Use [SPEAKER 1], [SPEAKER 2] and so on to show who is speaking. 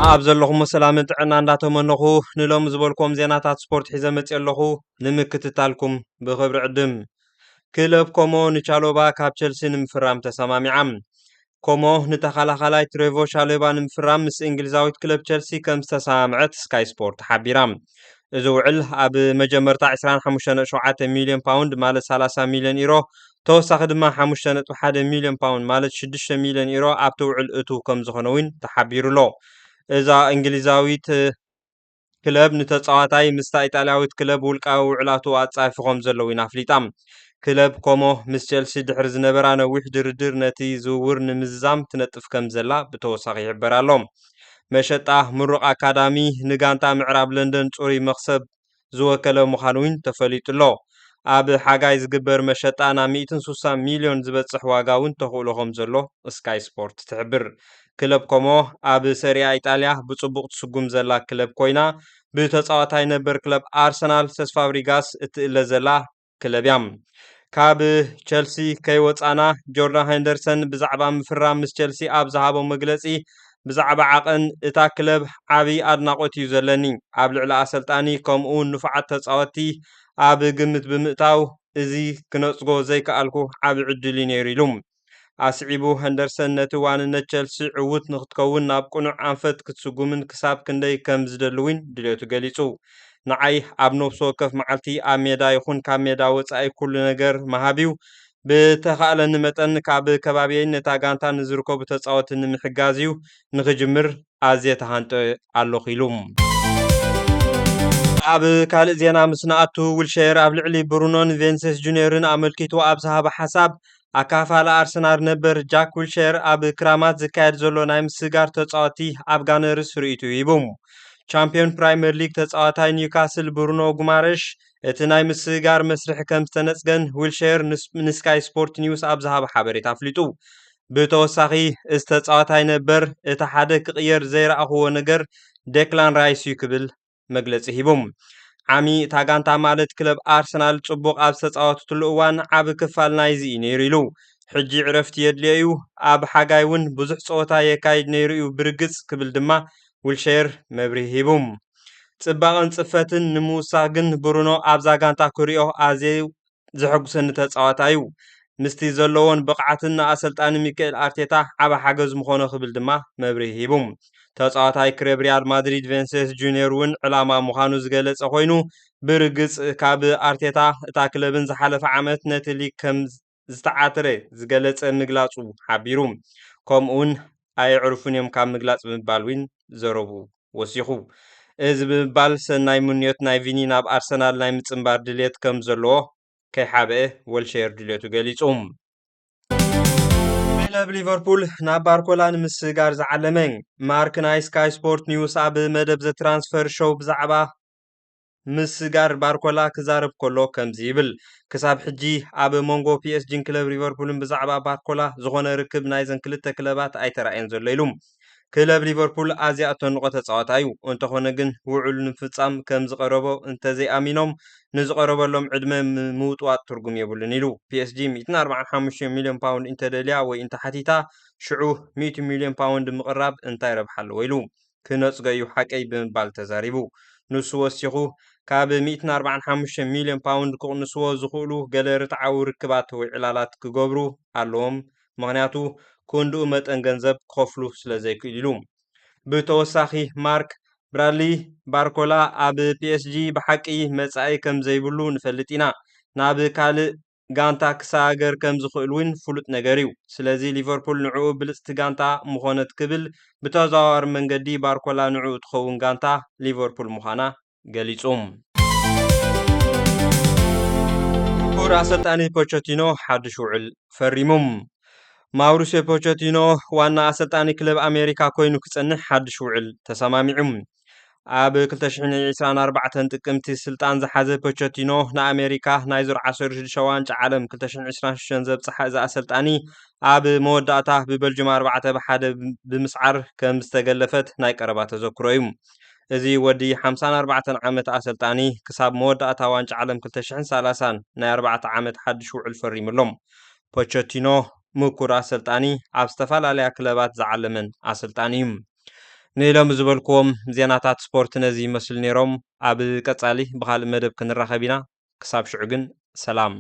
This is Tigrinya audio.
[SPEAKER 1] ኣብ ዘለኹም ሰላምን ጥዕና እንዳተመነኹ ንሎም ዝበልኩም ዜናታት ስፖርት ሒዘ መፅእ ኣለኹ ንምክትታልኩም ብክብሪ ዕድም ክለብ ኮሞ ንቻሎባ ካብ ቸልሲ ንምፍራም ተሰማሚዓም ኮሞ ንተኸላኻላይ ትሬቮ ቻሎባ ንምፍራም ምስ እንግሊዛዊት ክለብ ቸልሲ ከም ዝተሰማምዐት ስካይ ስፖርት ሓቢራ እዚ ውዕል ኣብ መጀመርታ 25.7 ሚልዮን ፓውንድ ማለት 30 ሚልዮን ዩሮ ተወሳኺ ድማ 5.1 ሚልዮን ፓውንድ ማለት 6 ሚልዮን ዩሮ ኣብቲ ውዕል እቱ ከም ዝኾነ እውን ተሓቢሩሎ እዛ እንግሊዛዊት ክለብ ንተጻዋታይ ምስታ ኢጣልያዊት ክለብ ውልቃዊ ውዕላቱ ኣጻፊኾም ዘለዉ ኢና ኣፍሊጣ ክለብ ኮሞ ምስ ቸልሲ ድሕሪ ዝነበራ ነዊሕ ድርድር ነቲ ዝውውር ንምዝዛም ትነጥፍ ከም ዘላ ብተወሳኺ ይሕበር ኣሎ መሸጣ ምሩቕ ኣካዳሚ ንጋንታ ምዕራብ ለንደን ጽሩይ መክሰብ ዝወከለ ምዃኑ እውን ተፈሊጡሎ ኣብ ሓጋይ ዝግበር መሸጣ ናብ 160 ሚልዮን ዝበጽሕ ዋጋ እውን ተኽእሎ ከም ዘሎ ስካይ ስፖርት ትሕብር ክለብ ኮሞ ኣብ ሰሪያ ኢጣልያ ብጽቡቕ ትስጉም ዘላ ክለብ ኮይና ብተጻዋታይ ነበር ክለብ ኣርሰናል ሰስ ፋብሪጋስ እትእለ ዘላ ክለብ እያ ካብ ቸልሲ ከይወፃና ጆርዳን ሃንደርሰን ብዛዕባ ምፍራም ምስ ቸልሲ ኣብ ዝሃቦ መግለጺ ብዛዕባ ዓቐን እታ ክለብ ዓቢ ኣድናቆት እዩ ዘለኒ ኣብ ልዕሊ ኣሰልጣኒ ከምኡ ንፉዓት ተጻወቲ ኣብ ግምት ብምእታው እዚ ክነጽጎ ዘይከኣልኩ ዓቢ ዕድል ነይሩ ኢሉ ኣስዒቡ ሃንደርሰን ነቲ ዋንነት ቸልሲ ዕውት ንክትከውን ናብ ቁኑዕ ኣንፈት ክትስጉምን ክሳብ ክንደይ ከም ዝደልውን ድልየቱ ገሊጹ ንዓይ ኣብ ነብሶ ወከፍ መዓልቲ ኣብ ሜዳ ይኹን ካብ ሜዳ ወፃኢ ኩሉ ነገር መሃቢው ብተኻእለኒ መጠን ካብ ከባቢየን ነታ ጋንታ ንዝርከቡ ተጻወቲ ንምሕጋዝ እዩ ንክጅምር ኣዝየ ተሃንጦ ኣለኹ ኢሉ ኣብ ካልእ ዜና ምስ ንኣቱ ዊልሼር ኣብ ልዕሊ ብሩኖን ቬንሰስ ጁኒየርን ኣመልኪቱ ኣብ ዝሃበ ሓሳብ ኣካፋላ ኣርሰናል ነበር ጃክ ዊልሼር ኣብ ክራማት ዝካየድ ዘሎ ናይ ምስጋር ተጻዋቲ ኣብ ጋነርስ ርእይቱ ሂቡ ቻምፒዮን ፕራይመር ሊግ ተጻዋታይ ኒውካስል ብሩኖ ጉማሬሽ እቲ ናይ ምስጋር መስርሕ ከም ዝተነጽገን ዊልሼር ንስካይ ስፖርት ኒውስ ኣብ ዝሃበ ሓበሬታ ኣፍሊጡ ብተወሳኺ እዚ ተጻዋታይ ነበር እቲ ሓደ ክቕየር ዘይረኣኽዎ ነገር ዴክላን ራይስ እዩ ክብል መግለጺ ሂቦም ዓሚ እታ ጋንታ ማለት ክለብ ኣርሰናል ጽቡቕ ኣብ ዝተጻወተሉ እዋን ዓብ ክፋል ናይዚ ነይሩ ኢሉ ሕጂ ዕረፍቲ የድልዮ እዩ ኣብ ሓጋይ እውን ብዙሕ ጸወታ የካይድ ነይሩ እዩ ብርግጽ ክብል ድማ ዊልሼር መብርሂ ሂቦም ጽባቐን ጽፈትን ንምውሳኽ ግን ብሩኖ ኣብዛ ጋንታ ክሪኦ ኣዝዩ ዘሐጉሰኒ ተጻዋታ እዩ ምስቲ ዘለዎን ብቕዓትን ኣሰልጣኒ ሚካኤል ኣርቴታ ዓብ ሓገዝ ምኾነ ክብል ድማ መብርሂ ሂቦም ተጻዋታይ ክለብ ሪያል ማድሪድ ቬንሰስ ጁኒየር እውን ዕላማ ምዃኑ ዝገለጸ ኮይኑ ብርግጽ ካብ ኣርቴታ እታ ክለብን ዝሓለፈ ዓመት ነቲ ሊግ ከም ዝተዓተረ ዝገለጸ ምግላጹ ሓቢሩ ከምኡውን ኣይዕርፉን እዮም ካብ ምግላጽ ብምባል እውን ዘረቡ ወሲኹ እዚ ብምባል ሰናይ ምንዮት ናይ ቪኒ ናብ ኣርሰናል ናይ ምጽምባር ድሌት ከም ዘለዎ ከይሓበአ ወልሼር ድሌቱ ገሊጹ ክለብ ሊቨርፑል ናብ ባርኮላ ንምስጋር ዝዓለመ ማርክ ናይ ስካይ ስፖርት ኒውስ ኣብ መደብ ዘ ትራንስፈር ሾው ብዛዕባ ምስጋር ባርኮላ ክዛረብ ከሎ ከምዚ ይብል ክሳብ ሕጂ ኣብ ሞንጎ ፒኤስጂን ክለብ ሊቨርፑልን ብዛዕባ ባርኮላ ዝኾነ ርክብ ናይዘን ክልተ ክለባት ኣይተረኣየን ዘሎ ኢሉ ክለብ ሊቨርፑል ኣዝያ እተንቆ ተጻዋታ እዩ እንተኾነ ግን ውዕል ንፍጻም ከም ዝቐረቦ እንተዘይኣሚኖም ንዝቐረበሎም ዕድመ ምውጥዋጥ ትርጉም የብሉን ኢሉ ፒኤስጂ 145 ሚልዮን ፓውንድ እንተደልያ ወይ እንተሓቲታ ሽዑ 100 ሚልዮን ፓውንድ ምቕራብ እንታይ ረብሓ ኣለዎ ኢሉ ክነጽጎ እዩ ሓቀይ ብምባል ተዛሪቡ ንሱ ወሲኹ ካብ 145 ሚልዮን ፓውንድ ክቕንስዎ ዝኽእሉ ገለ ርትዓዊ ርክባት ወይ ዕላላት ክገብሩ ኣለዎም ምክንያቱ ክንድኡ መጠን ገንዘብ ክኸፍሉ ስለ ዘይክእሉ ኢሉ ብተወሳኺ ማርክ ብራድሊ ባርኮላ ኣብ ፒኤስጂ ብሓቂ መጻኢ ከም ዘይብሉ ንፈልጥ ኢና ናብ ካልእ ጋንታ ክሳገር ከም ዝኽእል እውን ፍሉጥ ነገር እዩ ስለዚ ሊቨርፑል ንዕኡ ብልጽቲ ጋንታ ምኾነት ክብል ብተዘዋዋሪ መንገዲ ባርኮላ ንዕኡ ትኸውን ጋንታ ሊቨርፑል ምዃና ገሊጹ ኩራ አሰልጣኒ ፖቼቲኖ ሓድሽ ውዕል ፈሪሞም ማውሪሲዮ ፖቼቲኖ ዋና አሰልጣኒ ክለብ አሜሪካ ኮይኑ ክጸንሕ ሓድሽ ውዕል ተሰማሚዑ ኣብ 2024 ጥቅምቲ ስልጣን ዝሓዘ ፖቼቲኖ ንኣሜሪካ ናይ ዙር 16 ዋንጫ ዓለም 2026 ዘብጽሐ እዚ ኣሰልጣኒ ኣብ መወዳእታ ብበልጅም 4-1 ብምስዓር ከም ዝተገለፈት ናይ ቀረባ ተዘክሮ እዩ እዚ ወዲ 54 ዓመት ኣሰልጣኒ ክሳብ መወዳእታ ዋንጫ ዓለም 2030 ናይ 4 ዓመት ሓድሽ ውዕል ፈሪሙሎም ፖቼቲኖ ምኩር ኣሰልጣኒ ኣብ ዝተፈላለያ ክለባት ዝዓለመን ኣሰልጣኒ እዩ ንሎም ዝበልክዎም ዜናታት ስፖርት ነዚ ይመስሉ ነይሮም። ኣብ ቀጻሊ ብኻልእ መደብ ክንራኸብ ኢና። ክሳብ ሽዑ ግን ሰላም።